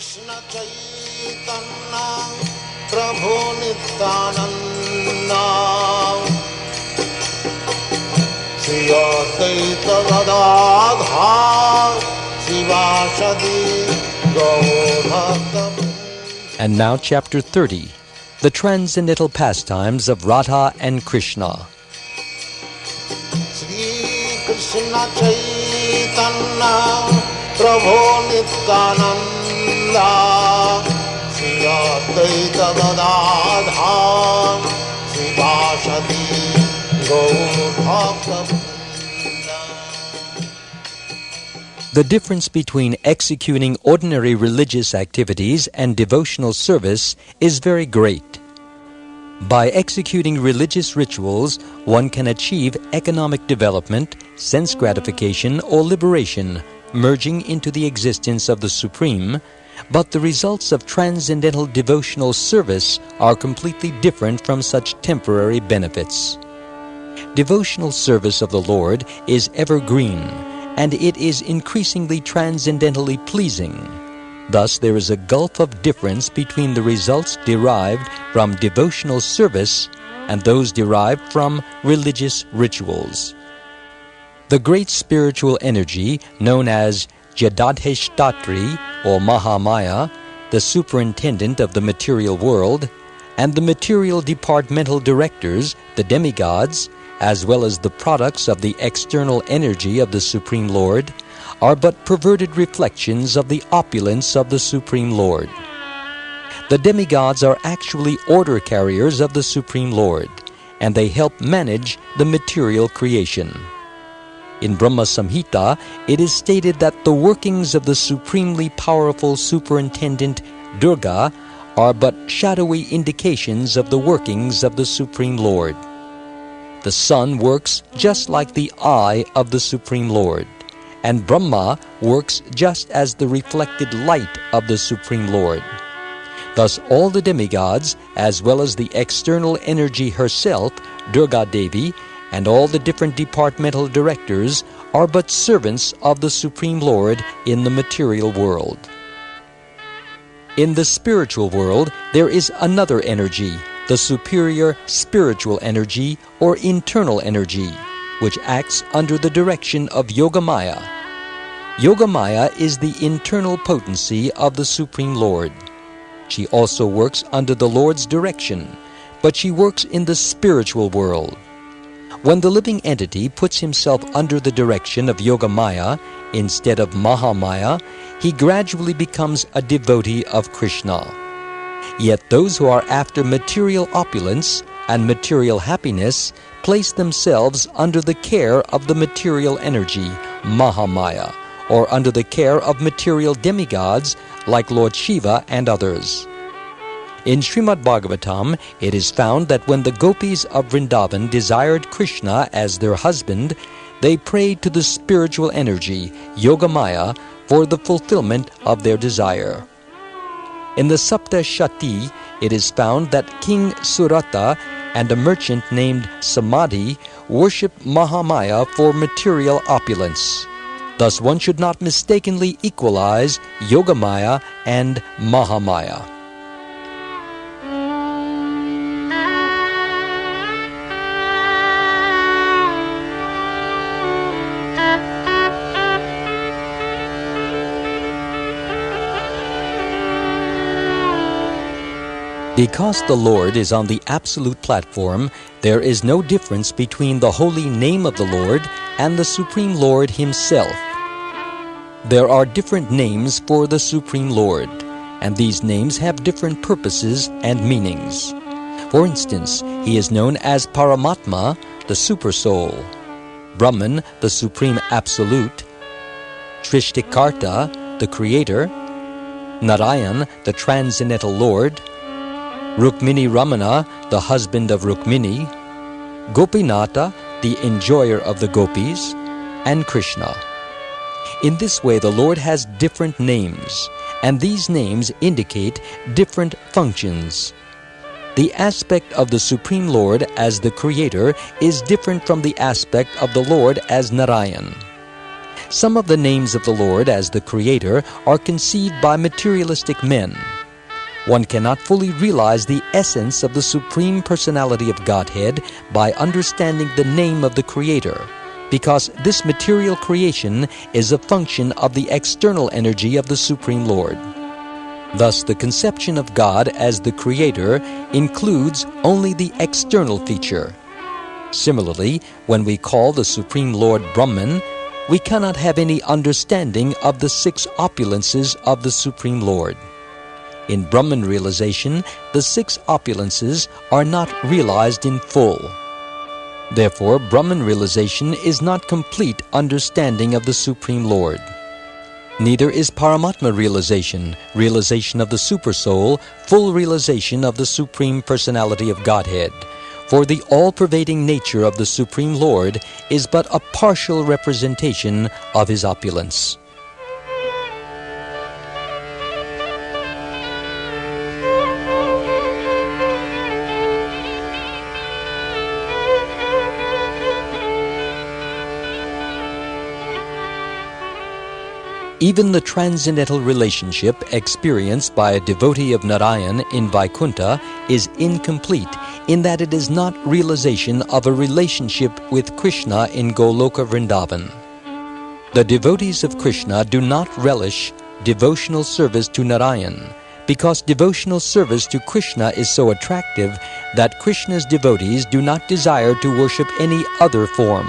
Krishna Chaitanya Prabhu Nityananda Shri Advaita Gadadhar Shivasadi Gaur. And now Chapter 30, the Transcendental Pastimes of Radha and Krishna. Shri Krishna Chaitanya Prabhu Nityananda Shri Advaita Gadadhar Shivasadi Gaur. The difference between executing ordinary religious activities and devotional service is very great. By executing religious rituals, one can achieve economic development, sense gratification, or liberation, merging into the existence of the Supreme, but the results of transcendental devotional service are completely different from such temporary benefits. Devotional service of the Lord is evergreen, and it is increasingly transcendentally pleasing. Thus there is a gulf of difference between the results derived from devotional service and those derived from religious rituals. The great spiritual energy known as Jadadhishtatri or Mahamaya, the superintendent of the material world, and the material departmental directors, the demigods, as well as the products of the external energy of the Supreme Lord, are but perverted reflections of the opulence of the Supreme Lord. The demigods are actually order carriers of the Supreme Lord, and they help manage the material creation. In Brahma Samhita, it is stated that the workings of the supremely powerful superintendent Durga are but shadowy indications of the workings of the Supreme Lord. The sun works just like the eye of the Supreme Lord, and Brahma works just as the reflected light of the Supreme Lord. Thus all the demigods, as well as the external energy herself, Durga Devi, and all the different departmental directors are but servants of the Supreme Lord in the material world. In the spiritual world, there is another energy, the superior spiritual energy or internal energy, which acts under the direction of Yogamaya. Yogamaya is the internal potency of the Supreme Lord. She also works under the Lord's direction, but she works in the spiritual world. When the living entity puts himself under the direction of Yogamaya instead of Mahamaya, he gradually becomes a devotee of Krishna. Yet those who are after material opulence and material happiness place themselves under the care of the material energy, Mahamaya, or under the care of material demigods like Lord Shiva and others. In Srimad Bhagavatam, it is found that when the gopis of Vrindavan desired Krishna as their husband, they prayed to the spiritual energy, Yogamaya, for the fulfillment of their desire. In the Sapta Shati, it is found that King Surata and a merchant named Samadhi worship Mahamaya for material opulence. Thus one should not mistakenly equalize Yogamaya and Mahamaya. Because the Lord is on the absolute platform, there is no difference between the holy name of the Lord and the Supreme Lord Himself. There are different names for the Supreme Lord, and these names have different purposes and meanings. For instance, He is known as Paramatma, the Supersoul, Brahman, the Supreme Absolute, Srishtikarta, the Creator, Narayan, the Transcendental Lord, Rukmini Ramana, the husband of Rukmini, Gopinata, the enjoyer of the gopis, and Krishna. In this way, the Lord has different names, and these names indicate different functions. The aspect of the Supreme Lord as the Creator is different from the aspect of the Lord as Narayan. Some of the names of the Lord as the Creator are conceived by materialistic men. One cannot fully realize the essence of the Supreme Personality of Godhead by understanding the name of the Creator, because this material creation is a function of the external energy of the Supreme Lord. Thus, the conception of God as the Creator includes only the external feature. Similarly, when we call the Supreme Lord Brahman, we cannot have any understanding of the 6 opulences of the Supreme Lord. In Brahman realization, the 6 opulences are not realized in full. Therefore, Brahman realization is not complete understanding of the Supreme Lord. Neither is Paramatma realization, realization of the Supersoul, full realization of the Supreme Personality of Godhead. For the all-pervading nature of the Supreme Lord is but a partial representation of His opulence. Even the transcendental relationship experienced by a devotee of Narayan in Vaikuntha is incomplete in that it is not realization of a relationship with Krishna in Goloka Vrindavan. The devotees of Krishna do not relish devotional service to Narayan because devotional service to Krishna is so attractive that Krishna's devotees do not desire to worship any other form.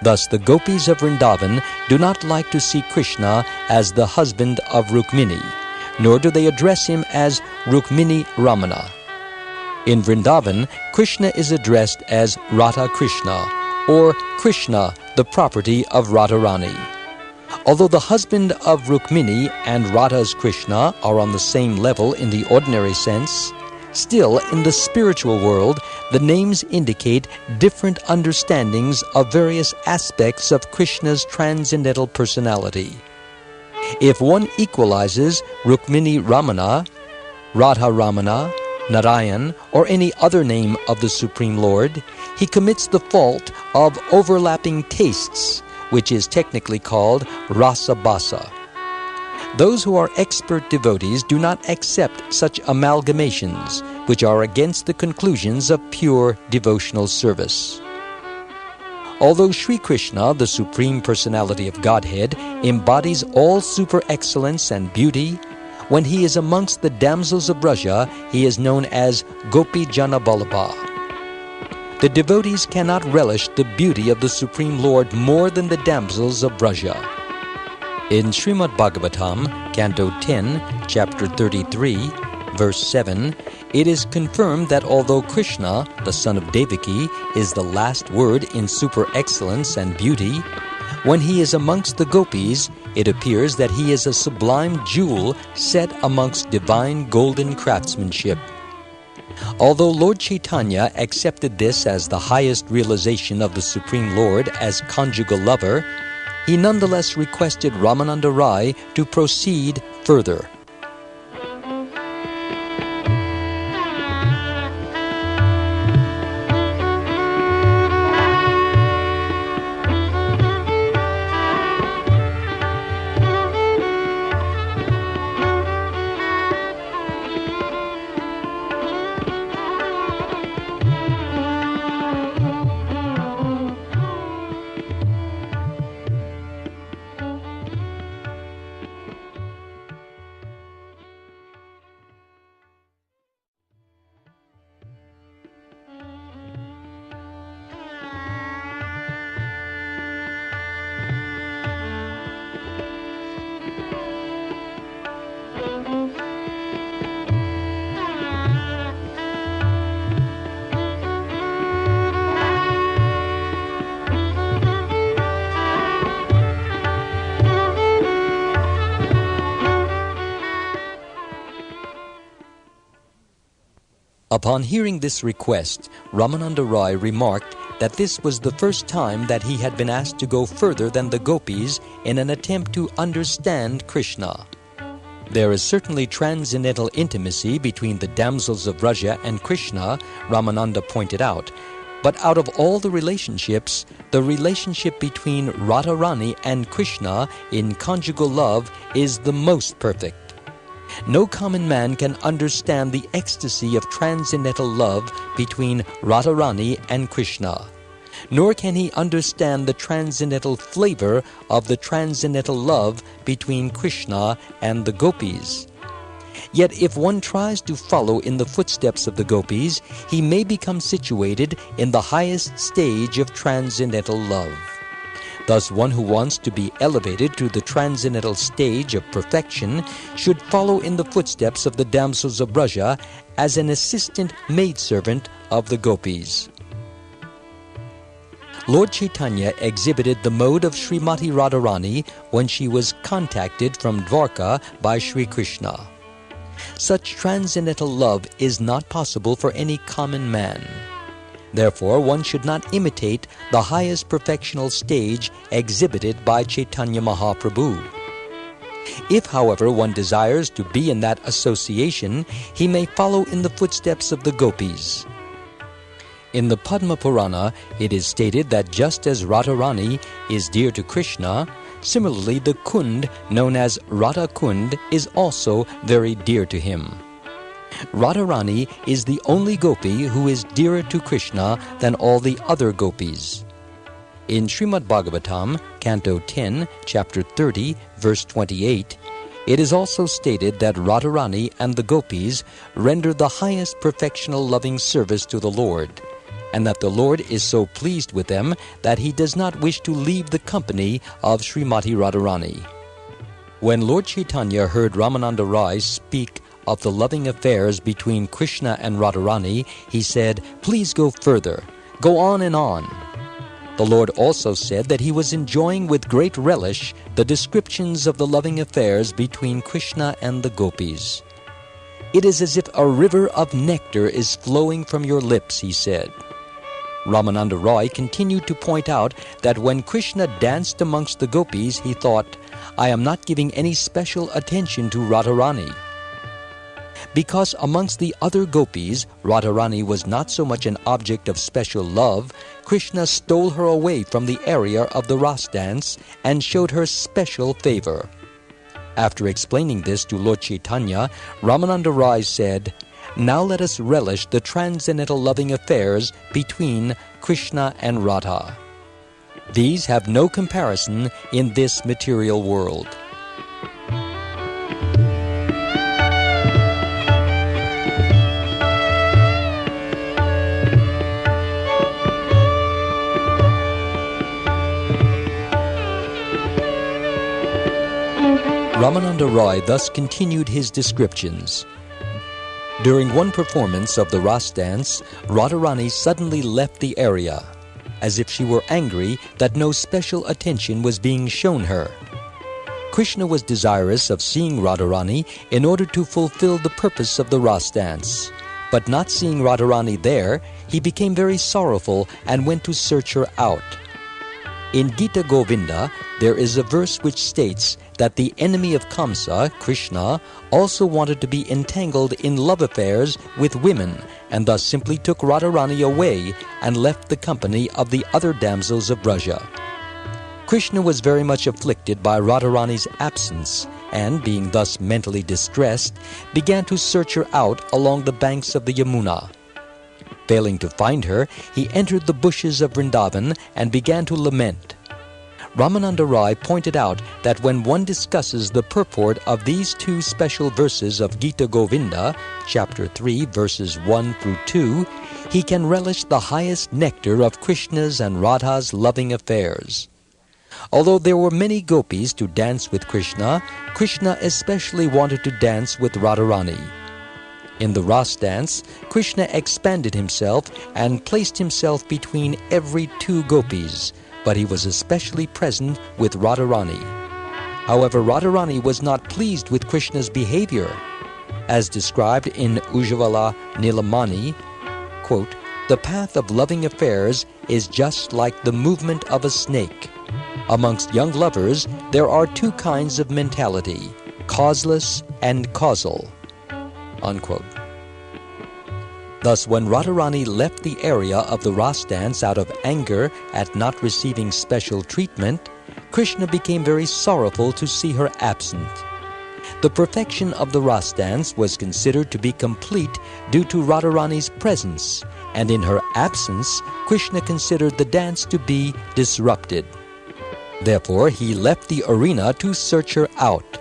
Thus, the gopis of Vrindavan do not like to see Krishna as the husband of Rukmini, nor do they address him as Rukmini Ramana. In Vrindavan, Krishna is addressed as Radha Krishna, or Krishna, the property of Radharani. Although the husband of Rukmini and Radha's Krishna are on the same level in the ordinary sense, still, in the spiritual world, the names indicate different understandings of various aspects of Krishna's transcendental personality. If one equalizes Rukmini Ramana, Radha Ramana, Narayan, or any other name of the Supreme Lord, he commits the fault of overlapping tastes, which is technically called rasa basa. Those who are expert devotees do not accept such amalgamations, which are against the conclusions of pure devotional service. Although Sri Krishna, the Supreme Personality of Godhead, embodies all super excellence and beauty, when he is amongst the damsels of Braja, he is known as Gopi Jana Vallabha. The devotees cannot relish the beauty of the Supreme Lord more than the damsels of Braja. In Srimad Bhagavatam, Canto 10, Chapter 33, Verse 7, it is confirmed that although Krishna, the son of Devaki, is the last word in super excellence and beauty, when he is amongst the gopis, it appears that he is a sublime jewel set amongst divine golden craftsmanship. Although Lord Chaitanya accepted this as the highest realization of the Supreme Lord as conjugal lover, he nonetheless requested Ramananda Rai to proceed further. Upon hearing this request, Ramananda Rai remarked that this was the first time that he had been asked to go further than the gopis in an attempt to understand Krishna. There is certainly transcendental intimacy between the damsels of Braja and Krishna, Ramananda pointed out, But out of all the relationships, the relationship between Radharani and Krishna in conjugal love is the most perfect. No common man can understand the ecstasy of transcendental love between Radharani and Krishna, nor can he understand the transcendental flavor of the transcendental love between Krishna and the gopis. Yet if one tries to follow in the footsteps of the gopis, he may become situated in the highest stage of transcendental love. Thus, one who wants to be elevated to the transcendental stage of perfection should follow in the footsteps of the damsels of Braja as an assistant maidservant of the gopis. Lord Chaitanya exhibited the mode of Srimati Radharani when she was contacted from Dwarka by Sri Krishna. Such transcendental love is not possible for any common man. Therefore, one should not imitate the highest perfectional stage exhibited by Chaitanya Mahaprabhu. If, however, one desires to be in that association, he may follow in the footsteps of the gopis. In the Padma Purana, it is stated that just as Radharani is dear to Krishna, similarly the Kund known as Radha Kund is also very dear to him. Radharani is the only gopi who is dearer to Krishna than all the other gopis. In Srimad Bhagavatam, Canto 10, Chapter 30, Verse 28, it is also stated that Radharani and the gopis render the highest perfectional loving service to the Lord, and that the Lord is so pleased with them that he does not wish to leave the company of Srimati Radharani. When Lord Chaitanya heard Ramananda Rai speak of the loving affairs between Krishna and Radharani, he said, "Please go further. Go on and on." The Lord also said that he was enjoying with great relish the descriptions of the loving affairs between Krishna and the gopis. "It is as if a river of nectar is flowing from your lips," he said. Ramananda Rai continued to point out that when Krishna danced amongst the gopis, he thought, "I am not giving any special attention to Radharani." Because amongst the other gopis, Radharani was not so much an object of special love, Krishna stole her away from the area of the Ras dance and showed her special favor. After explaining this to Lord Chaitanya, Ramananda Rai said, "Now let us relish the transcendental loving affairs between Krishna and Radha. These have no comparison in this material world." Ramananda Rai thus continued his descriptions. During one performance of the Ras dance, Radharani suddenly left the area, as if she were angry that no special attention was being shown her. Krishna was desirous of seeing Radharani in order to fulfill the purpose of the Ras dance, but not seeing Radharani there, he became very sorrowful and went to search her out. In Gita Govinda, there is a verse which states that the enemy of Kamsa, Krishna, also wanted to be entangled in love affairs with women, and thus simply took Radharani away and left the company of the other damsels of Braja. Krishna was very much afflicted by Radharani's absence, and, being thus mentally distressed, began to search her out along the banks of the Yamuna. Failing to find her, he entered the bushes of Vrindavan and began to lament. Ramananda Rai pointed out that when one discusses the purport of these two special verses of Gita Govinda, chapter 3, verses 1 through 2, he can relish the highest nectar of Krishna's and Radha's loving affairs. Although there were many gopis to dance with Krishna, Krishna especially wanted to dance with Radharani. In the Ras dance, Krishna expanded himself and placed himself between every two gopis, but he was especially present with Radharani. However, Radharani was not pleased with Krishna's behavior. As described in Ujjvala Nilamani, quote, "The path of loving affairs is just like the movement of a snake. Amongst young lovers, there are two kinds of mentality, causeless and causal." Unquote. Thus, when Radharani left the area of the Ras dance out of anger at not receiving special treatment, Krishna became very sorrowful to see her absent. The perfection of the Ras dance was considered to be complete due to Radharani's presence, and in her absence, Krishna considered the dance to be disrupted. Therefore, he left the arena to search her out.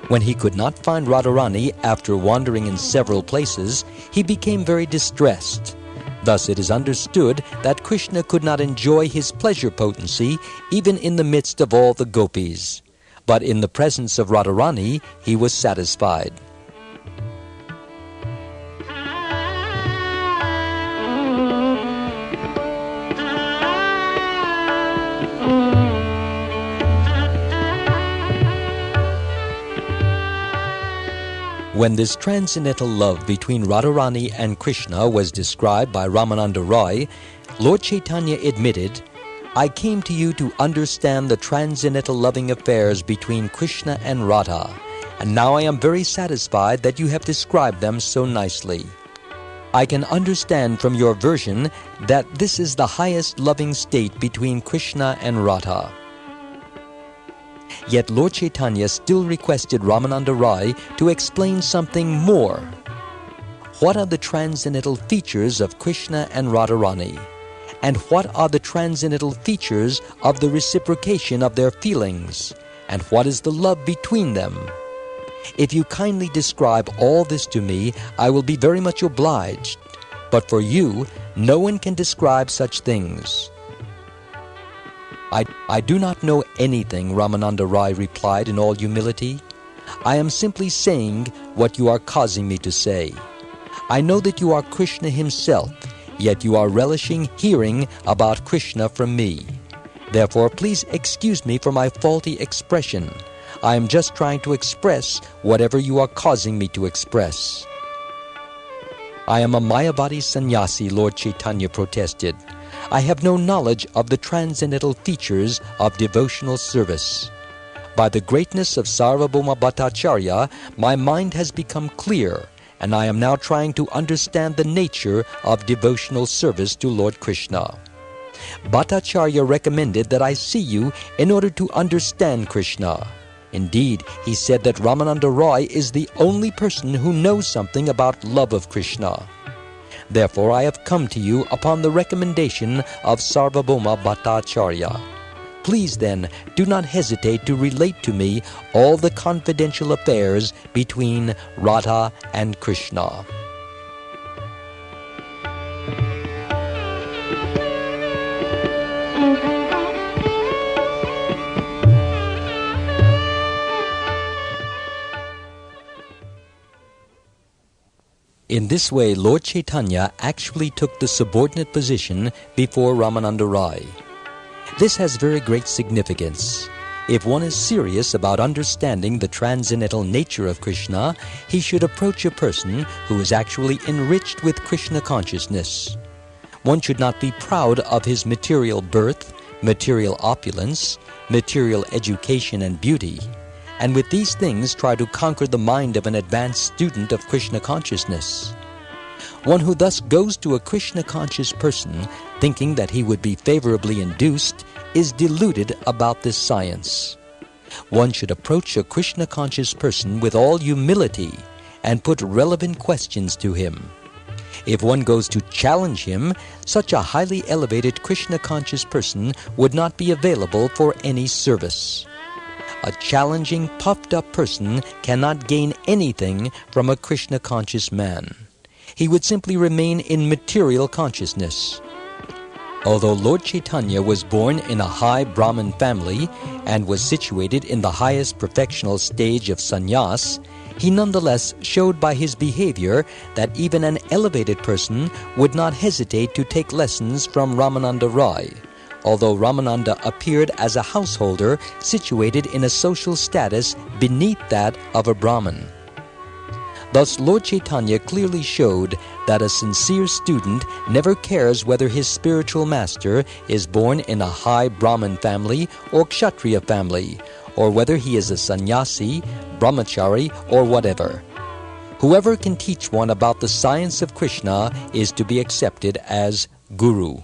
When he could not find Radharani after wandering in several places, he became very distressed. Thus it is understood that Krishna could not enjoy his pleasure potency even in the midst of all the gopis. But in the presence of Radharani, he was satisfied. When this transcendental love between Radharani and Krishna was described by Ramananda Roy, Lord Chaitanya admitted, "I came to you to understand the transcendental loving affairs between Krishna and Radha, and now I am very satisfied that you have described them so nicely. I can understand from your version that this is the highest loving state between Krishna and Radha." Yet Lord Chaitanya still requested Ramananda Roy to explain something more. What are the transcendental features of Krishna and Radharani? And what are the transcendental features of the reciprocation of their feelings? And what is the love between them? If you kindly describe all this to me, I will be very much obliged. But for you, no one can describe such things. I do not know anything, Ramananda Roy replied in all humility. I am simply saying what you are causing me to say. I know that you are Krishna himself, yet you are relishing hearing about Krishna from me. Therefore, please excuse me for my faulty expression. I am just trying to express whatever you are causing me to express. I am a Mayavadi sannyasi, Lord Chaitanya protested. I have no knowledge of the transcendental features of devotional service. By the greatness of Sarvabhauma Bhattacharya, my mind has become clear, and I am now trying to understand the nature of devotional service to Lord Krishna. Bhattacharya recommended that I see you in order to understand Krishna. Indeed, he said that Ramananda Roy is the only person who knows something about love of Krishna. Therefore, I have come to you upon the recommendation of Sarvabhauma Bhattacharya. Please then, do not hesitate to relate to me all the confidential affairs between Radha and Krishna. In this way, Lord Chaitanya actually took the subordinate position before Ramananda Roy. This has very great significance. If one is serious about understanding the transcendental nature of Krishna, he should approach a person who is actually enriched with Krishna consciousness. One should not be proud of his material birth, material opulence, material education and beauty, and with these things try to conquer the mind of an advanced student of Krishna consciousness. One who thus goes to a Krishna-conscious person, thinking that he would be favorably induced, is deluded about this science. One should approach a Krishna-conscious person with all humility and put relevant questions to him. If one goes to challenge him, such a highly elevated Krishna-conscious person would not be available for any service. A challenging, puffed-up person cannot gain anything from a Krishna-conscious man. He would simply remain in material consciousness. Although Lord Chaitanya was born in a high Brahmin family and was situated in the highest perfectional stage of sannyas, he nonetheless showed by his behavior that even an elevated person would not hesitate to take lessons from Ramananda Roy, although Ramananda appeared as a householder situated in a social status beneath that of a Brahmin. Thus, Lord Chaitanya clearly showed that a sincere student never cares whether his spiritual master is born in a high Brahmin family or Kshatriya family, or whether he is a sannyasi, brahmachari, or whatever. Whoever can teach one about the science of Krishna is to be accepted as Guru.